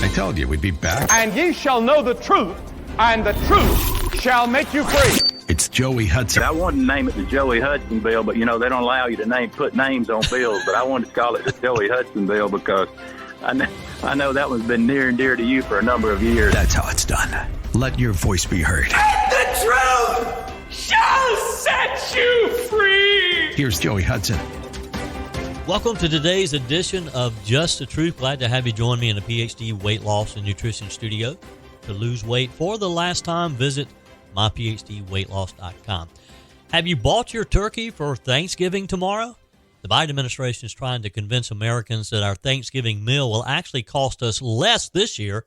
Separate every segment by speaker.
Speaker 1: I told you we'd be back.
Speaker 2: And ye shall know the truth, and the truth shall make you free.
Speaker 1: It's Joey Hudson.
Speaker 3: I wanted to name it the Joey Hudson bill, but, they don't allow you to put names on bills. But I wanted to call it the Joey Hudson bill because I know that one's been near and dear to you for a number of years.
Speaker 1: That's how it's done. Let your voice be heard.
Speaker 2: And the truth shall set you free.
Speaker 1: Here's Joey Hudson.
Speaker 4: Welcome to today's edition of Just the Truth. Glad to have you join me in the PhD Weight Loss and Nutrition Studio. To lose weight for the last time, visit myphdweightloss.com. Have you bought your turkey for Thanksgiving tomorrow? The Biden administration is trying to convince Americans that our Thanksgiving meal will actually cost us less this year.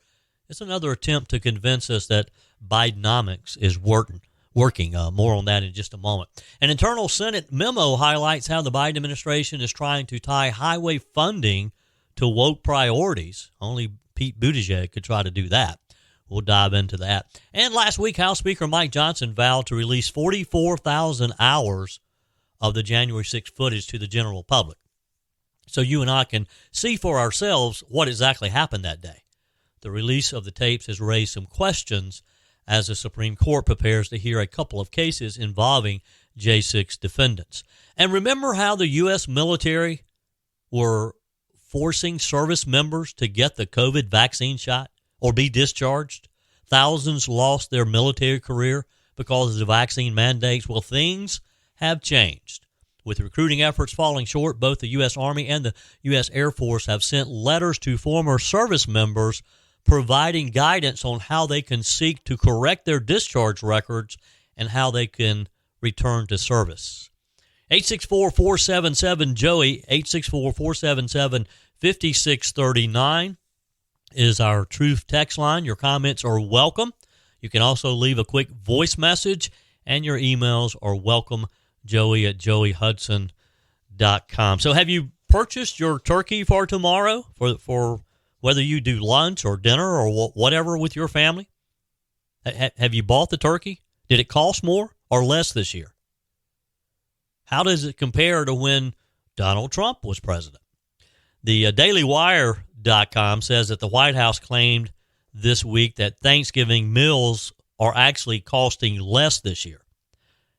Speaker 4: It's another attempt to convince us that Bidenomics is working. More on that in just a moment. An internal Senate memo highlights how the Biden administration is trying to tie highway funding to woke priorities. Only Pete Buttigieg could try to do that. We'll dive into that. And last week, House Speaker Mike Johnson vowed to release 44,000 hours of the January 6th footage to the general public, so you and I can see for ourselves what exactly happened that day. The release of the tapes has raised some questions as the Supreme Court prepares to hear a couple of cases involving J6 defendants. And remember how the U.S. military were forcing service members to get the COVID vaccine shot or be discharged? Thousands lost their military career because of the vaccine mandates. Well, things have changed. With recruiting efforts falling short, both the U.S. Army and the U.S. Air Force have sent letters to former service members providing guidance on how they can seek to correct their discharge records and how they can return to service. 864-477-JOEY, 864-477-5639 is our Truth text line. Your comments are welcome. You can also leave a quick voice message, and your emails are welcome, joey@joeyhudson.com. So have you purchased your turkey for tomorrow, for whether you do lunch or dinner or whatever with your family? Have you bought the turkey? Did it cost more or less this year? How does it compare to when Donald Trump was president? The DailyWire.com says that the White House claimed this week that Thanksgiving meals are actually costing less this year.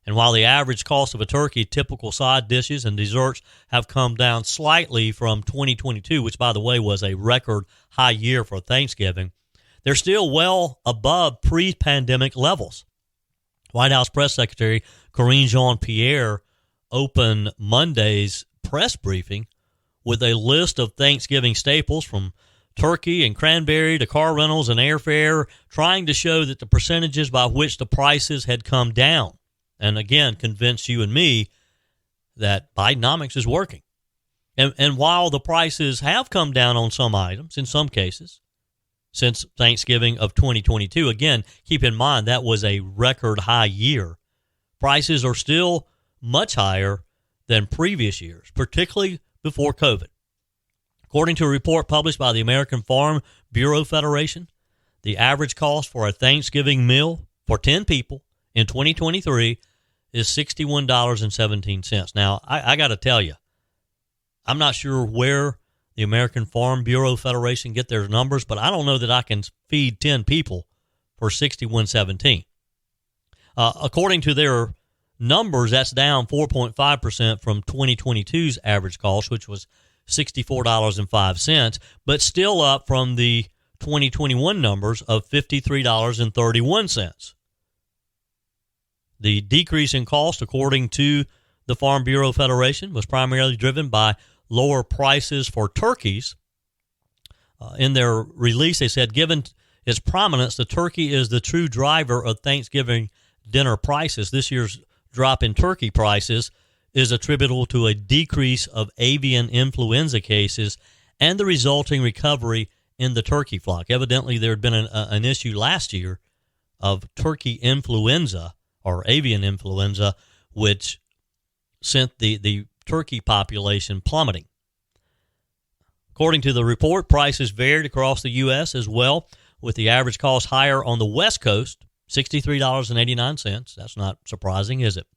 Speaker 4: And while the average cost of a turkey, typical side dishes and desserts have come down slightly from 2022, which, by the way, was a record high year for Thanksgiving, they're still well above pre-pandemic levels. White House Press Secretary Karine Jean-Pierre opened Monday's press briefing with a list of Thanksgiving staples from turkey and cranberry to car rentals and airfare, trying to show that the percentages by which the prices had come down. And again, convince you and me that Bidenomics is working. And while the prices have come down on some items, in some cases, since Thanksgiving of 2022, again, keep in mind that was a record high year. Prices are still much higher than previous years, particularly before COVID. According to a report published by the American Farm Bureau Federation, the average cost for a Thanksgiving meal for 10 people in 2023 is $61.17. Now, I got to tell you, I'm not sure where the American Farm Bureau Federation get their numbers, but I don't know that I can feed 10 people for $61.17. According to their numbers, that's down 4.5% from 2022's average cost, which was $64.05, but still up from the 2021 numbers of $53.31. The decrease in cost, according to the Farm Bureau Federation, was primarily driven by lower prices for turkeys. In their release, they said, given its prominence, the turkey is the true driver of Thanksgiving dinner prices. This year's drop in turkey prices is attributable to a decrease of avian influenza cases and the resulting recovery in the turkey flock. Evidently, there had been an issue last year of turkey influenza or avian influenza, which sent the turkey population plummeting. According to the report, prices varied across the U.S. as well, with the average cost higher on the West Coast, $63.89. That's not surprising, is it?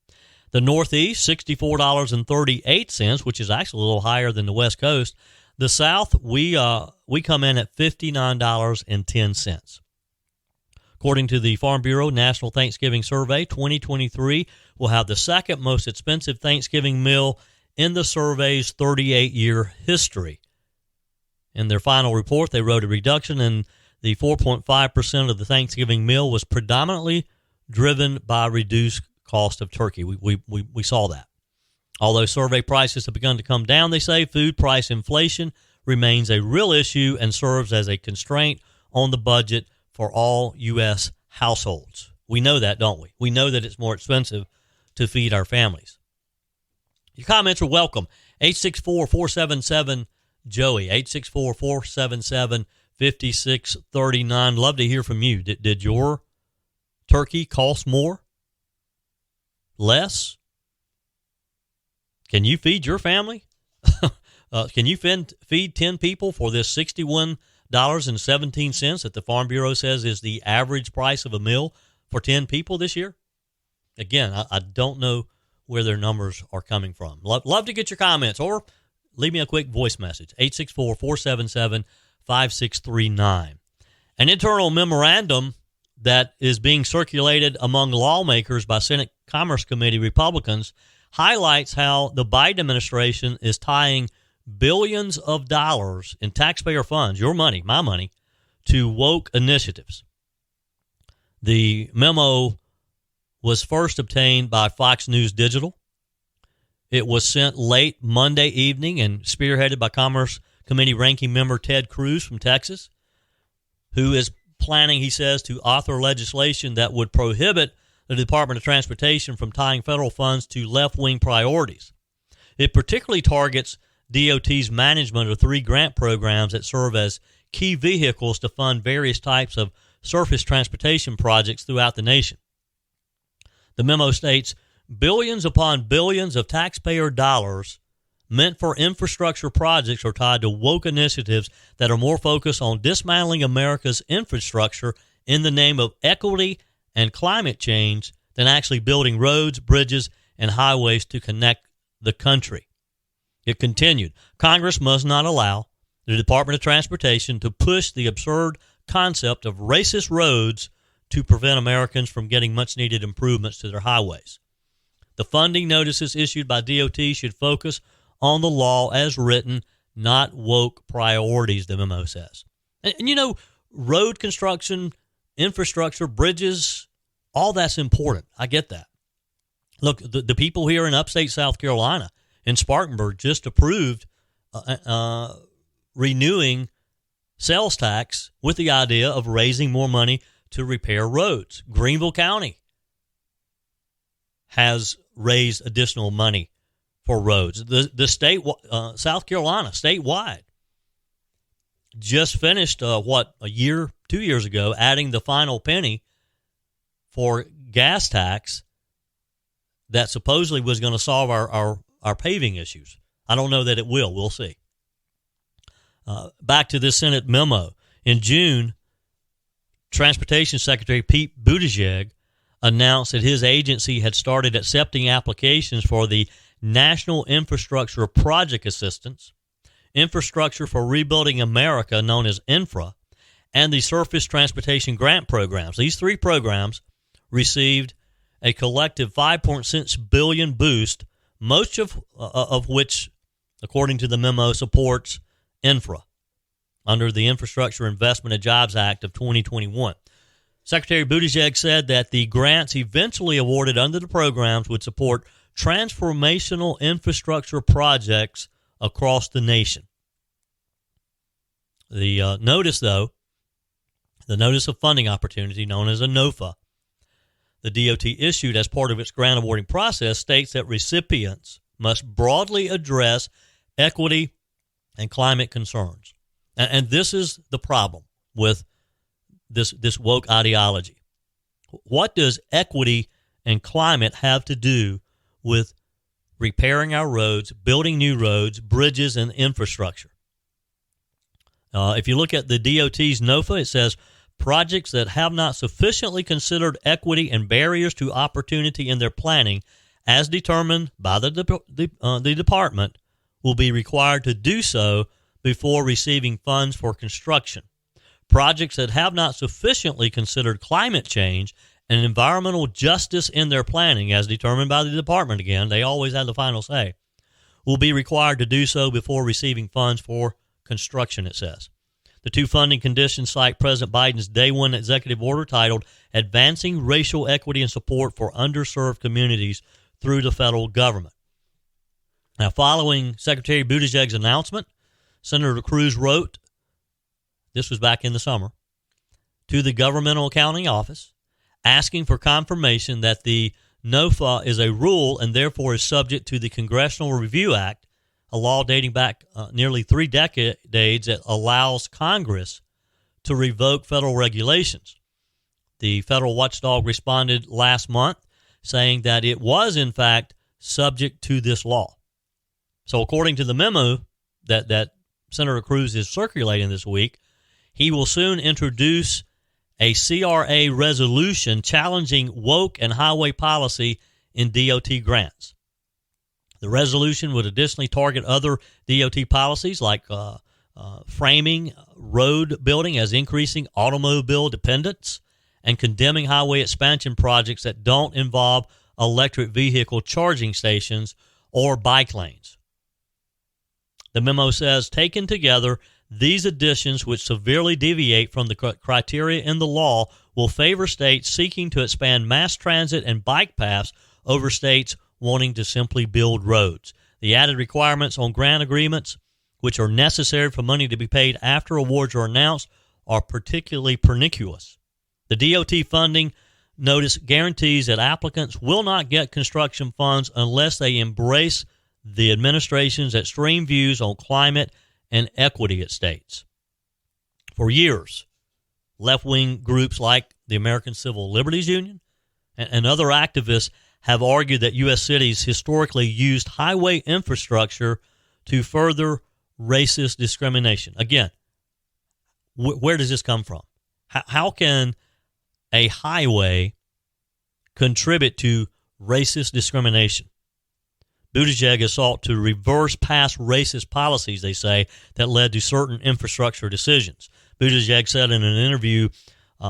Speaker 4: The Northeast, $64.38, which is actually a little higher than the West Coast. The South, we come in at $59.10. According to the Farm Bureau National Thanksgiving Survey, 2023 will have the second most expensive Thanksgiving meal in the survey's 38-year history. In their final report, they wrote a reduction in the 4.5% of the Thanksgiving meal was predominantly driven by reduced cost of turkey. We saw that. Although survey prices have begun to come down, they say food price inflation remains a real issue and serves as a constraint on the budget for all U.S. households. We know that, don't we? We know that it's more expensive to feed our families. Your comments are welcome. 864-477-JOEY, 864-477-5639. Love to hear from you. Did your turkey cost more? Less? Can you feed your family? Can you feed 10 people for this $61.17 that the Farm Bureau says is the average price of a meal for 10 people this year? Again, I don't know where their numbers are coming from. Love to get your comments, or leave me a quick voice message, 864-477-5639. An internal memorandum that is being circulated among lawmakers by Senate Commerce Committee Republicans highlights how the Biden administration is tying billions of dollars in taxpayer funds, your money, my money, to woke initiatives. The memo was first obtained by Fox News Digital. It was sent late Monday evening and spearheaded by Commerce Committee ranking member Ted Cruz from Texas, who is planning, he says, to author legislation that would prohibit the Department of Transportation from tying federal funds to left-wing priorities. It particularly targets DOT's management of 3 grant programs that serve as key vehicles to fund various types of surface transportation projects throughout the nation. The memo states, billions upon billions of taxpayer dollars meant for infrastructure projects are tied to woke initiatives that are more focused on dismantling America's infrastructure in the name of equity and climate change than actually building roads, bridges, and highways to connect the country. It continued, Congress must not allow the Department of Transportation to push the absurd concept of racist roads to prevent Americans from getting much-needed improvements to their highways. The funding notices issued by DOT should focus on the law as written, not woke priorities, the memo says. And you know, road construction, infrastructure, bridges, all that's important. I get that. Look, the people here in upstate South Carolina, in Spartanburg, just approved renewing sales tax with the idea of raising more money to repair roads. Greenville County has raised additional money for roads. The state, South Carolina, statewide, just finished, 2 years ago, adding the final penny for gas tax that supposedly was going to solve our paving issues. I don't know that it will. We'll see. Back to this Senate memo. In June, Transportation Secretary Pete Buttigieg announced that his agency had started accepting applications for the National Infrastructure Project Assistance, Infrastructure for Rebuilding America, known as INFRA, and the Surface Transportation Grant Programs. These 3 programs received a collective $5.6 billion boost, most of which, according to the memo, supports INFRA under the Infrastructure Investment and Jobs Act of 2021. Secretary Buttigieg said that the grants eventually awarded under the programs would support transformational infrastructure projects across the nation. The notice, though, the Notice of Funding Opportunity, known as a NOFA, the DOT issued as part of its grant awarding process, states that recipients must broadly address equity and climate concerns. And this is the problem with this woke ideology. What does equity and climate have to do with repairing our roads, building new roads, bridges, and infrastructure? If you look at the DOT's NOFA, it says projects that have not sufficiently considered equity and barriers to opportunity in their planning, as determined by the department, will be required to do so before receiving funds for construction. Projects that have not sufficiently considered climate change and environmental justice in their planning, as determined by the department, again, they always have the final say, will be required to do so before receiving funds for construction, it says. The two funding conditions cite President Biden's Day 1 executive order titled Advancing Racial Equity and Support for Underserved Communities Through the Federal Government. Now, following Secretary Buttigieg's announcement, Senator Cruz wrote, this was back in the summer, to the Governmental Accounting Office, asking for confirmation that the NOFA is a rule and therefore is subject to the Congressional Review Act, a law dating back nearly 3 decades that allows Congress to revoke federal regulations. The federal watchdog responded last month saying that it was, in fact, subject to this law. So according to the memo that Senator Cruz is circulating this week, he will soon introduce a CRA resolution challenging woke and highway policy in DOT grants. The resolution would additionally target other DOT policies like framing road building as increasing automobile dependence and condemning highway expansion projects that don't involve electric vehicle charging stations or bike lanes. The memo says, taken together, these additions, which severely deviate from the criteria in the law, will favor states seeking to expand mass transit and bike paths over states wanting to simply build roads. The added requirements on grant agreements, which are necessary for money to be paid after awards are announced, are particularly pernicious. The DOT funding notice guarantees that applicants will not get construction funds unless they embrace the administration's extreme views on climate and equity at states. For years, left-wing groups like the American Civil Liberties Union and other activists have argued that U.S. cities historically used highway infrastructure to further racist discrimination. Again, where does this come from? How can a highway contribute to racist discrimination? Buttigieg has sought to reverse past racist policies, they say, that led to certain infrastructure decisions. Buttigieg said in an interview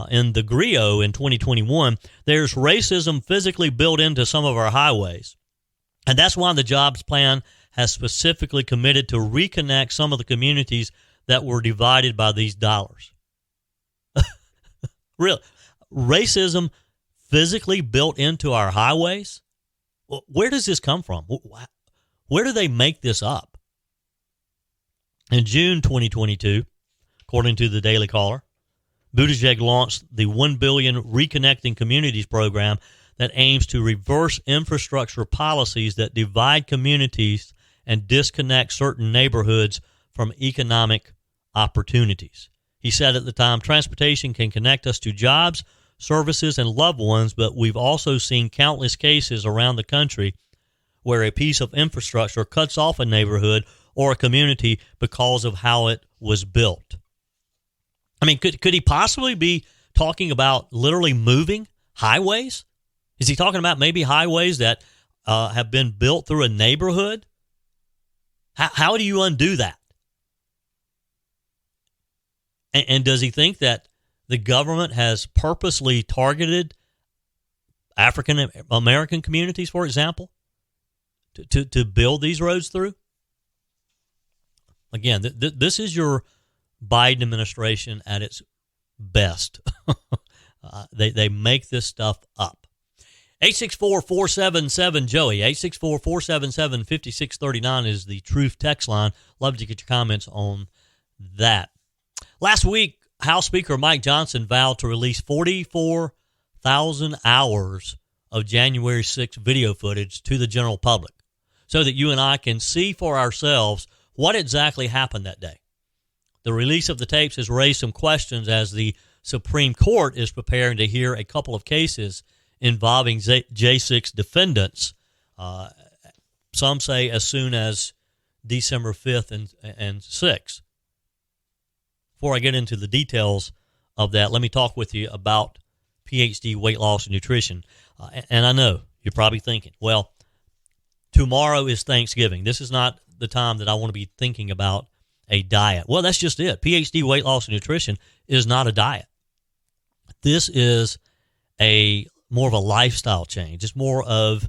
Speaker 4: in the Grio in 2021, there's racism physically built into some of our highways. And that's why the jobs plan has specifically committed to reconnect some of the communities that were divided by these dollars. Really? Racism physically built into our highways? Where does this come from? Where do they make this up? In June 2022, according to the Daily Caller, Buttigieg launched the $1 billion Reconnecting Communities program that aims to reverse infrastructure policies that divide communities and disconnect certain neighborhoods from economic opportunities. He said at the time, transportation can connect us to jobs, services, and loved ones, but we've also seen countless cases around the country where a piece of infrastructure cuts off a neighborhood or a community because of how it was built. I mean, could he possibly be talking about literally moving highways? Is he talking about maybe highways that have been built through a neighborhood? How do you undo that? And does he think that the government has purposely targeted African American communities, for example, to build these roads through? Again, this is your Biden administration at its best. They make this stuff up. 864-477-JOEY. 864-477-5639 is the Truth text line. Love to get your comments on that. Last week, House Speaker Mike Johnson vowed to release 44,000 hours of January 6th video footage to the general public so that you and I can see for ourselves what exactly happened that day. The release of the tapes has raised some questions as the Supreme Court is preparing to hear a couple of cases involving J6 defendants, some say as soon as December 5th and 6th. Before I get into the details of that, let me talk with you about PhD weight loss and nutrition. And I know you're probably thinking, well, tomorrow is Thanksgiving. This is not the time that I want to be thinking about a diet. Well, that's just it. PhD weight loss and nutrition is not a diet. This is more of a lifestyle change. It's more of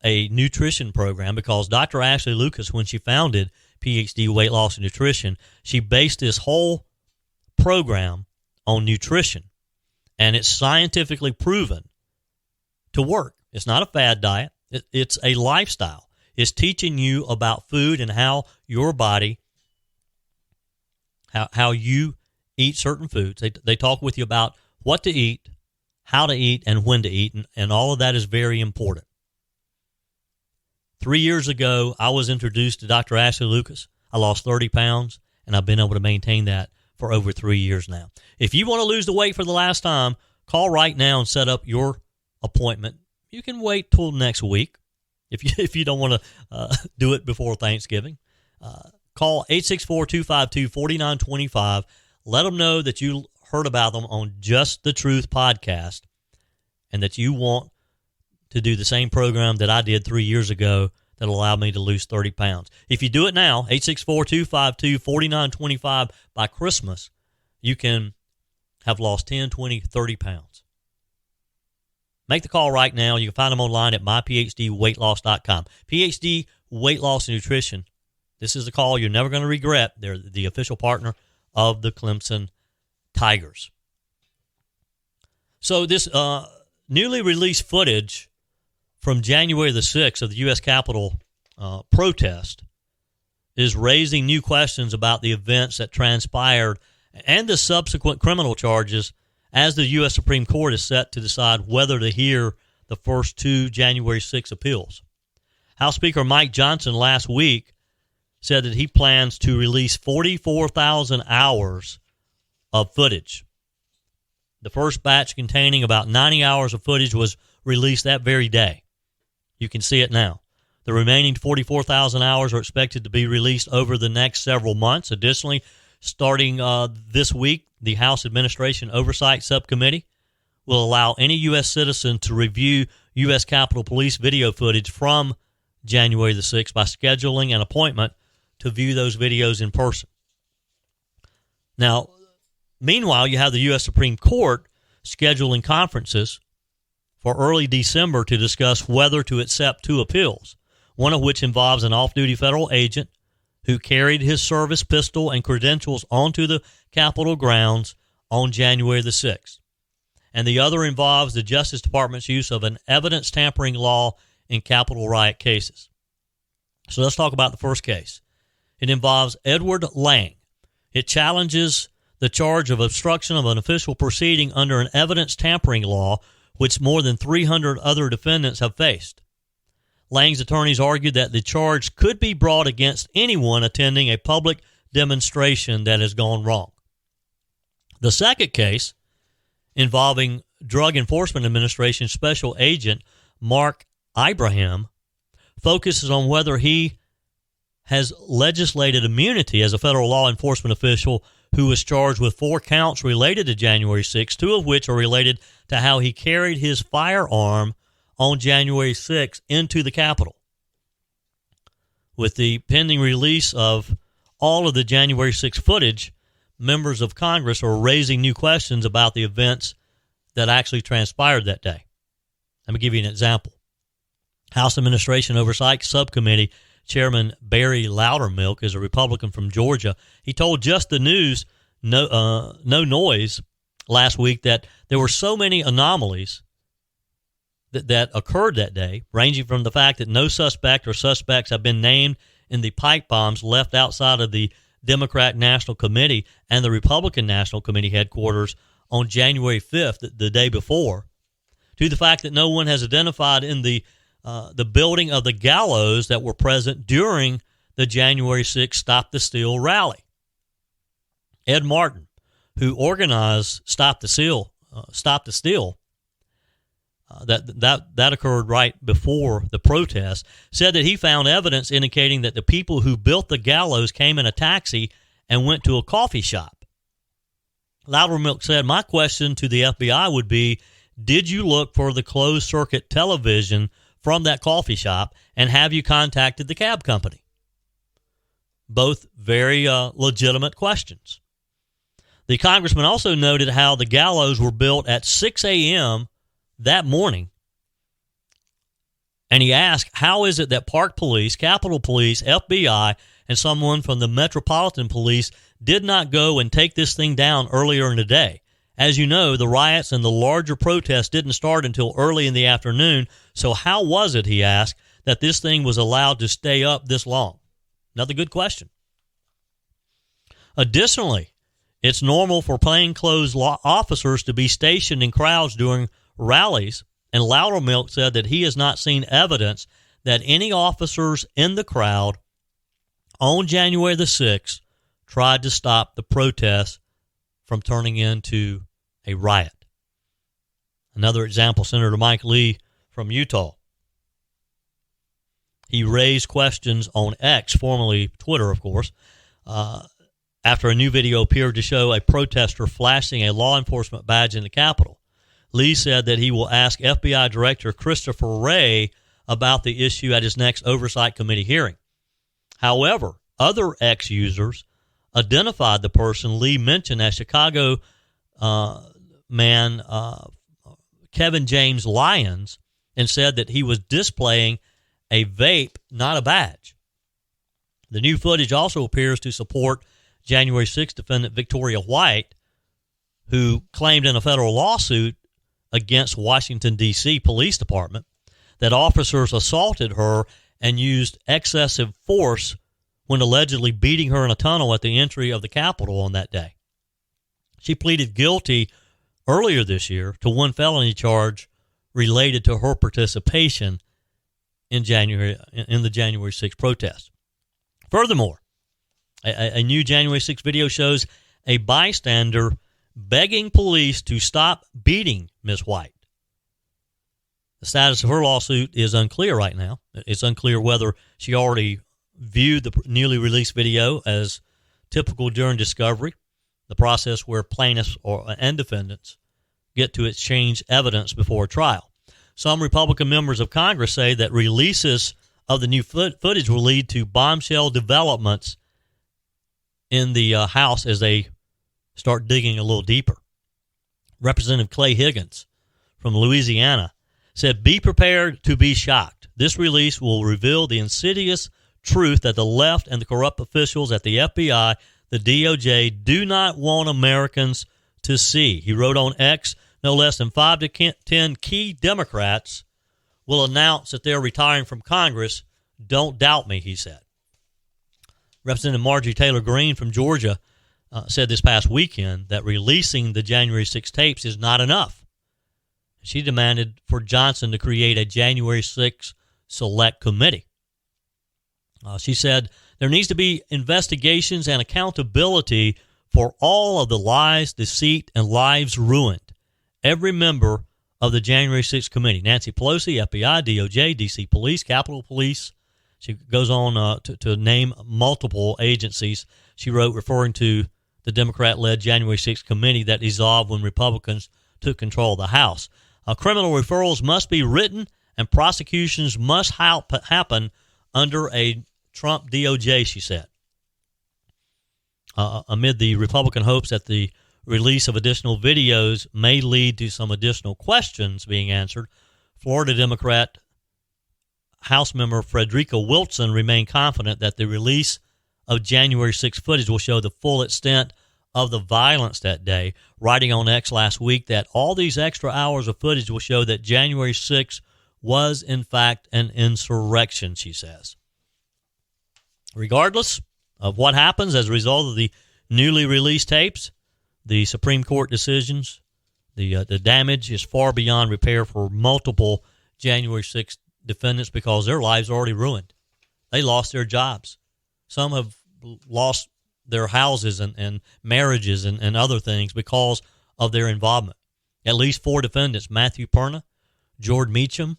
Speaker 4: a nutrition program, because Dr. Ashley Lucas, when she founded PhD Weight Loss and Nutrition, she based this whole program on nutrition, and it's scientifically proven to work. It's not a fad diet. It's a lifestyle. It's teaching you about food and how your body, how you eat certain foods. They talk with you about what to eat, how to eat, and when to eat, and all of that is very important. 3 years ago, I was introduced to Dr. Ashley Lucas. I lost 30 pounds, and I've been able to maintain that for over 3 years now. If you want to lose the weight for the last time, call right now and set up your appointment. You can wait till next week if you don't want to do it before Thanksgiving. Call 864-252-4925. Let them know that you heard about them on Just the Truth podcast and that you want to do the same program that I did 3 years ago that allowed me to lose 30 pounds. If you do it now, 864-252-4925, by Christmas, you can have lost 10, 20, 30 pounds. Make the call right now. You can find them online at myphdweightloss.com. PhD Weight Loss and Nutrition. This is a call you're never going to regret. They're the official partner of the Clemson Tigers. So this newly released footage from January the 6th of the U.S. Capitol protest is raising new questions about the events that transpired and the subsequent criminal charges, as the U.S. Supreme Court is set to decide whether to hear the first two January 6 appeals. House Speaker Mike Johnson last week said that he plans to release 44,000 hours of footage. The first batch, containing about 90 hours of footage, was released that very day. You can see it now. The remaining 44,000 hours are expected to be released over the next several months. Additionally, starting this week, the House Administration Oversight Subcommittee will allow any U.S. citizen to review U.S. Capitol Police video footage from January the 6th by scheduling an appointment to view those videos in person. Now, meanwhile, you have the U.S. Supreme Court scheduling conferences for early December to discuss whether to accept two appeals, one of which involves an off-duty federal agent who carried his service pistol and credentials onto the Capitol grounds on January the 6th. And the other involves the Justice Department's use of an evidence tampering law in Capitol riot cases. So let's talk about the first case. It involves Edward Lang. It challenges the charge of obstruction of an official proceeding under an evidence tampering law, which more than 300 other defendants have faced. Lang's attorneys argued that the charge could be brought against anyone attending a public demonstration that has gone wrong. The second case, involving Drug Enforcement Administration Special Agent Mark Ibrahim, focuses on whether he has legislated immunity as a federal law enforcement official who was charged with 4 counts related to January 6, 2 of which are related to how he carried his firearm on January 6 into the Capitol. With the pending release of all of the January 6 footage, members of Congress are raising new questions about the events that actually transpired that day. Let me give you an example. House Administration Oversight Subcommittee Chairman Barry Loudermilk is a Republican from Georgia. He told Just the News, No Noise, last week that there were so many anomalies that occurred that day, ranging from the fact that no suspect or suspects have been named in the pipe bombs left outside of the Democrat National Committee and the Republican National Committee headquarters on January 5th, the day before, to the fact that no one has identified in the building of the gallows that were present during the January 6th Stop the Steal rally. Ed Martin, who organized Stop the Steal, that occurred right before the protest, said that he found evidence indicating that the people who built the gallows came in a taxi and went to a coffee shop. Loudermilk said, "My question to the FBI would be, did you look for the closed-circuit television from that coffee shop, and have you contacted the cab company?" Both very legitimate questions. The congressman also noted how the gallows were built at 6 a.m. that morning. And he asked, how is it that Park Police, Capitol Police, FBI, and someone from the Metropolitan Police did not go and take this thing down earlier in the day? As you know, the riots and the larger protests didn't start until early in the afternoon. So how was it, he asked, that this thing was allowed to stay up this long? Another good question. Additionally, it's normal for plainclothes officers to be stationed in crowds during rallies, and Loudermilk said that he has not seen evidence that any officers in the crowd on January the 6th tried to stop the protests from turning into a riot. Another example, Senator Mike Lee from Utah. He raised questions on X, formerly Twitter, of course, after a new video appeared to show a protester flashing a law enforcement badge in the Capitol. Lee said that he will ask FBI Director Christopher Wray about the issue at his next Oversight Committee hearing. However, other X users identified the person Lee mentioned as Chicago man Kevin James Lyons and said that he was displaying a vape, not a badge. The new footage also appears to support January 6th defendant Victoria White, who claimed in a federal lawsuit against Washington, D.C. Police Department that officers assaulted her and used excessive force when allegedly beating her in a tunnel at the entry of the Capitol on that day. She pleaded guilty earlier this year to one felony charge related to her participation in the January 6th protest. Furthermore, a new January 6th video shows a bystander begging police to stop beating Ms. White. The status of her lawsuit is unclear right now. It's unclear whether she already viewed the newly released video, as typical during discovery, the process where plaintiffs and defendants get to exchange evidence before trial. Some Republican members of Congress say that releases of the new footage will lead to bombshell developments in the House as they start digging a little deeper. Representative Clay Higgins from Louisiana said, "Be prepared to be shocked. This release will reveal the insidious truth that the left and the corrupt officials at the FBI, the DOJ, do not want Americans to see." He wrote on X, no less than 5 to 10 key Democrats will announce that they're retiring from Congress. Don't doubt me, he said. Representative Marjorie Taylor Greene from Georgia said this past weekend that releasing the January 6 tapes is not enough. She demanded for Johnson to create a January 6 select committee. She said there needs to be investigations and accountability for all of the lies, deceit, and lives ruined. Every member of the January 6 committee, Nancy Pelosi, FBI, DOJ, D.C. Police, Capitol Police. She goes on to name multiple agencies. She wrote referring to the Democrat-led January 6 committee that dissolved when Republicans took control of the House. Criminal referrals must be written and prosecutions must happen under a Trump DOJ, she said. Amid the Republican hopes that the release of additional videos may lead to some additional questions being answered, Florida Democrat House member Frederica Wilson remained confident that the release of January 6 footage will show the full extent of the violence that day, writing on X last week that all these extra hours of footage will show that January 6 was, in fact, an insurrection, she says. Regardless of what happens as a result of the newly released tapes, the Supreme Court decisions, the damage is far beyond repair for multiple January 6 defendants because their lives are already ruined. They lost their jobs. Some have lost their houses and marriages and other things because of their involvement. At least 4 defendants, Matthew Perna, Jordan Meacham,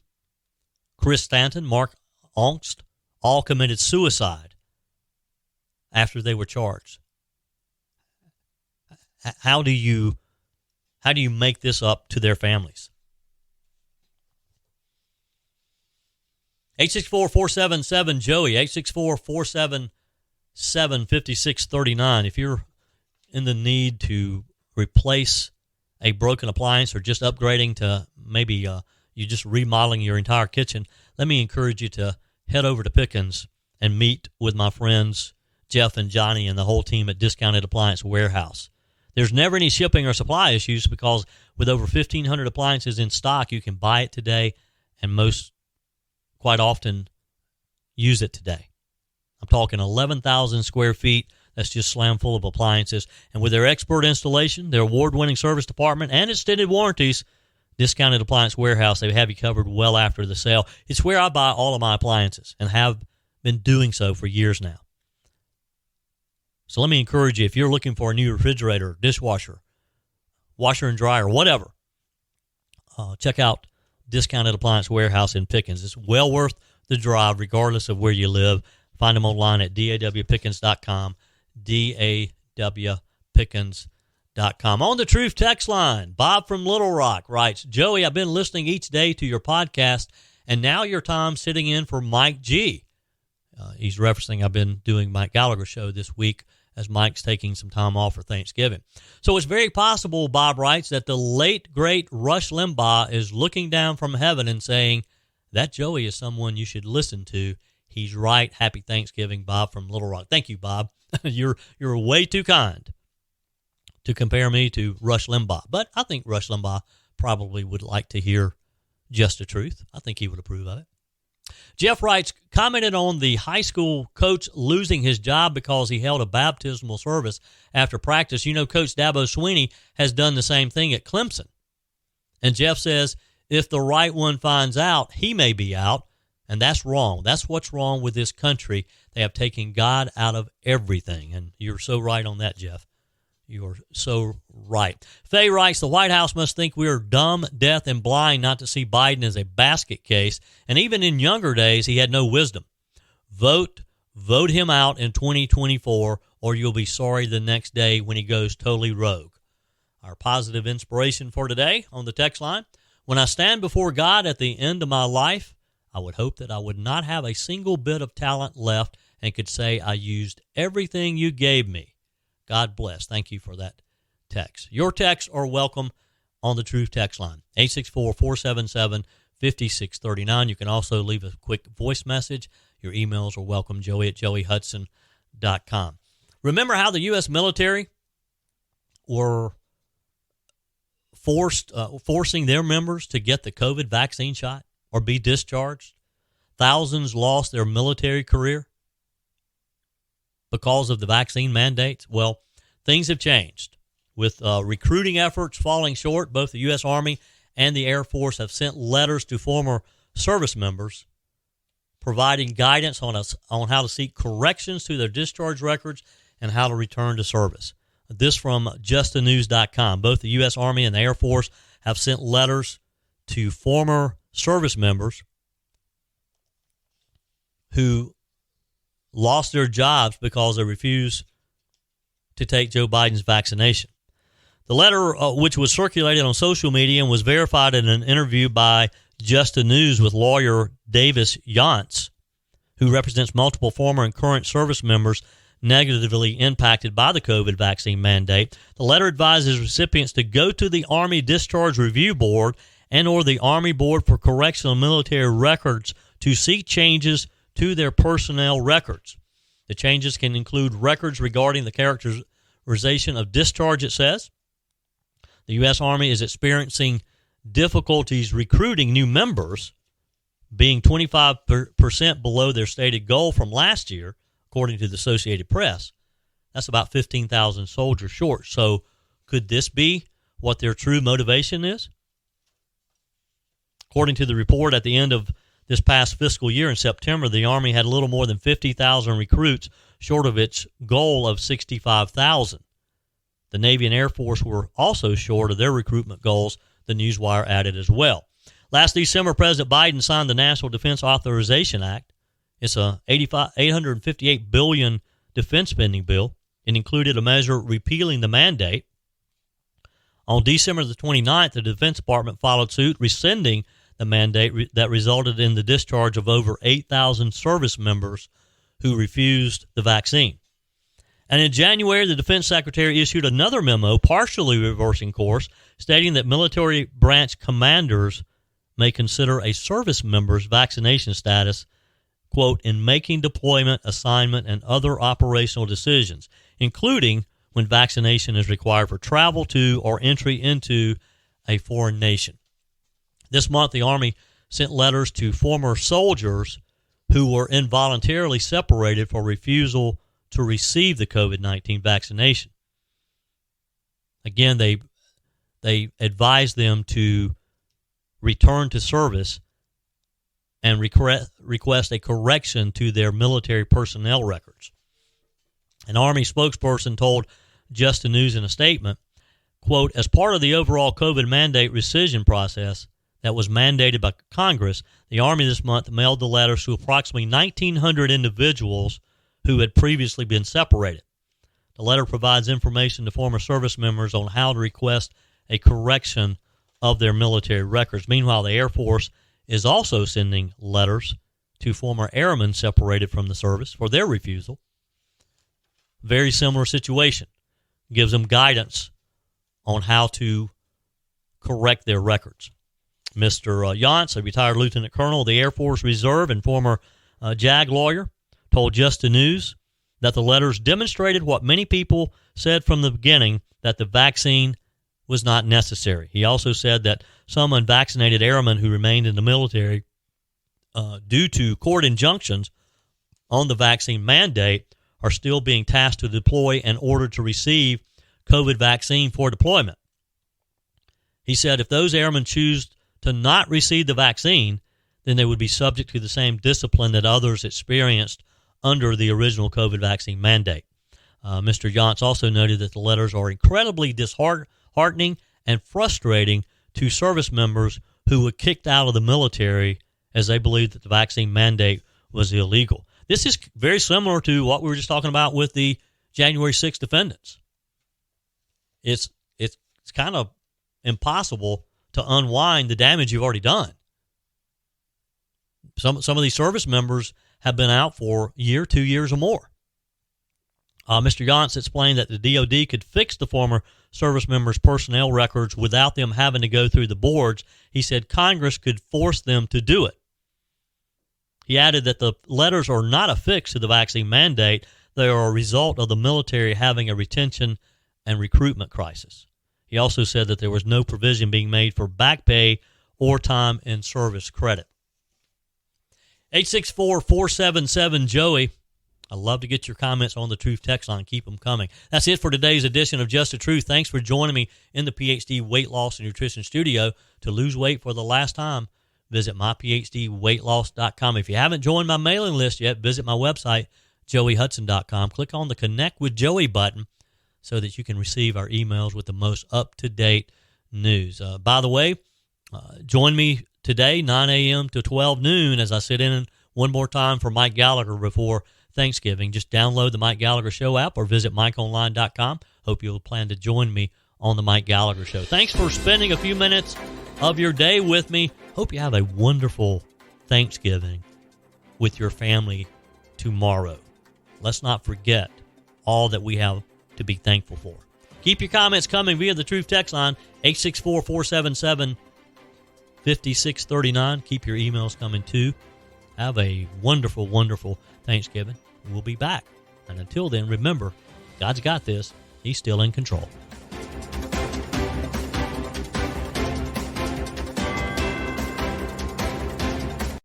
Speaker 4: Chris Stanton, Mark Ongst, all committed suicide after they were charged. How do you make this up to their families? 864-477-JOEY, 877-5639. If you're in the need to replace a broken appliance or just upgrading to maybe you're just remodeling your entire kitchen, let me encourage you to head over to Pickens and meet with my friends Jeff and Johnny and the whole team at Discounted Appliance Warehouse. There's never any shipping or supply issues because with over 1,500 appliances in stock, you can buy it today and quite often, use it today. I'm talking 11,000 square feet. That's just slam full of appliances. And with their expert installation, their award-winning service department, and extended warranties, Discounted Appliance Warehouse, they have you covered well after the sale. It's where I buy all of my appliances and have been doing so for years now. So let me encourage you, if you're looking for a new refrigerator, dishwasher, washer and dryer, whatever, check out Discounted Appliance Warehouse in Pickens. It's well worth the drive regardless of where you live. Find them online at dawpickens.com, dawpickens.com. On the Truth text line, Bob from Little Rock writes, Joey, I've been listening each day to your podcast, and now your time sitting in for Mike G. He's referencing I've been doing Mike Gallagher's show this week as Mike's taking some time off for Thanksgiving. So it's very possible, Bob writes, that the late, great Rush Limbaugh is looking down from heaven and saying, that Joey is someone you should listen to. He's right. Happy Thanksgiving, Bob from Little Rock. Thank you, Bob. You're way too kind to compare me to Rush Limbaugh. But I think Rush Limbaugh probably would like to hear just the truth. I think he would approve of it. Jeff writes, commented on the high school coach losing his job because he held a baptismal service after practice. You know, Coach Dabo Swinney has done the same thing at Clemson. And Jeff says, if the right one finds out, he may be out. And that's wrong. That's what's wrong with this country. They have taken God out of everything. And you're so right on that, Jeff. You are so right. Faye writes, the White House must think we are dumb, deaf, and blind not to see Biden as a basket case. And even in younger days, he had no wisdom. Vote him out in 2024, or you'll be sorry the next day when he goes totally rogue. Our positive inspiration for today on the text line, when I stand before God at the end of my life, I would hope that I would not have a single bit of talent left and could say I used everything you gave me. God bless. Thank you for that text. Your texts are welcome on the Truth text line, 864-477-5639. You can also leave a quick voice message. Your emails are welcome, joey@joeyhudson.com. Remember how the U.S. military were forcing their members to get the COVID vaccine shot or be discharged? Thousands lost their military career because of the vaccine mandates. Well, things have changed. With recruiting efforts falling short, both the U.S. Army and the Air Force have sent letters to former service members providing guidance on how to seek corrections to their discharge records and how to return to service. This from justthenews.com. Both the U.S. Army and the Air Force have sent letters to former service members who lost their jobs because they refused to take Joe Biden's vaccination. The letter, which was circulated on social media and was verified in an interview by Just the News with lawyer Davis Yantz, who represents multiple former and current service members negatively impacted by the COVID vaccine mandate. The letter advises recipients to go to the Army Discharge Review Board and or the Army Board for Correctional Military Records to seek changes to their personnel records. The changes can include records regarding the characterization of discharge, it says. The U.S. Army is experiencing difficulties recruiting new members, being 25% below their stated goal from last year, according to the Associated Press. That's about 15,000 soldiers short. So could this be what their true motivation is? According to the report, at the end of this past fiscal year in September, the Army had a little more than 50,000 recruits, short of its goal of 65,000. The Navy and Air Force were also short of their recruitment goals, the Newswire added as well. Last December, President Biden signed the National Defense Authorization Act. It's a $858 billion defense spending bill. It included a measure repealing the mandate. On December the 29th, the Defense Department followed suit, rescinding the mandate that resulted in the discharge of over 8,000 service members who refused the vaccine. And in January, the Defense Secretary issued another memo partially reversing course, stating that military branch commanders may consider a service member's vaccination status, quote, in making deployment, assignment, and other operational decisions, including when vaccination is required for travel to or entry into a foreign nation. This month, the Army sent letters to former soldiers who were involuntarily separated for refusal to receive the COVID-19 vaccination. Again, they advised them to return to service and request a correction to their military personnel records. An Army spokesperson told Just the News in a statement, quote, as part of the overall COVID mandate rescission process that was mandated by Congress, the Army this month mailed the letters to approximately 1,900 individuals who had previously been separated. The letter provides information to former service members on how to request a correction of their military records. Meanwhile, the Air Force is also sending letters to former airmen separated from the service for their refusal. Very similar situation. Gives them guidance on how to correct their records. Mr. Yance, a retired lieutenant colonel of the Air Force Reserve and former JAG lawyer, told Just the News that the letters demonstrated what many people said from the beginning, that the vaccine was not necessary. He also said that some unvaccinated airmen who remained in the military due to court injunctions on the vaccine mandate are still being tasked to deploy and ordered to receive COVID vaccine for deployment. He said if those airmen choose to not receive the vaccine, then they would be subject to the same discipline that others experienced under the original COVID vaccine mandate. Mr. Yance also noted that the letters are incredibly disheartening and frustrating to service members who were kicked out of the military as they believed that the vaccine mandate was illegal. This is very similar to what we were just talking about with the January 6th defendants. It's kind of impossible to unwind the damage you've already done. Some of these service members have been out for a year, 2 years or more. Mr. Yance explained that the DOD could fix the former service members' personnel records without them having to go through the boards. He said Congress could force them to do it. He added that the letters are not a fix to the vaccine mandate. They are a result of the military having a retention and recruitment crisis. He also said that there was no provision being made for back pay or time in service credit. 864-477-JOEY. I'd love to get your comments on the Truth text line. Keep them coming. That's it for today's edition of Just the Truth. Thanks for joining me in the PhD Weight Loss and Nutrition Studio. To lose weight for the last time, visit myphdweightloss.com. If you haven't joined my mailing list yet, visit my website, joeyhudson.com. Click on the Connect with Joey button so that you can receive our emails with the most up-to-date news. By the way, join me today, 9 a.m. to 12 noon, as I sit in one more time for Mike Gallagher before Thanksgiving. Just download the Mike Gallagher Show app or visit mikeonline.com. Hope you'll plan to join me on the Mike Gallagher Show. Thanks for spending a few minutes of your day with me. Hope you have a wonderful Thanksgiving with your family tomorrow. Let's not forget all that we have to be thankful for. Keep your comments coming via the Truth text line, 864-477-5639. Keep your emails coming too. Have a wonderful, wonderful Thanksgiving. We'll be back. And until then, remember, God's got this. He's still in control.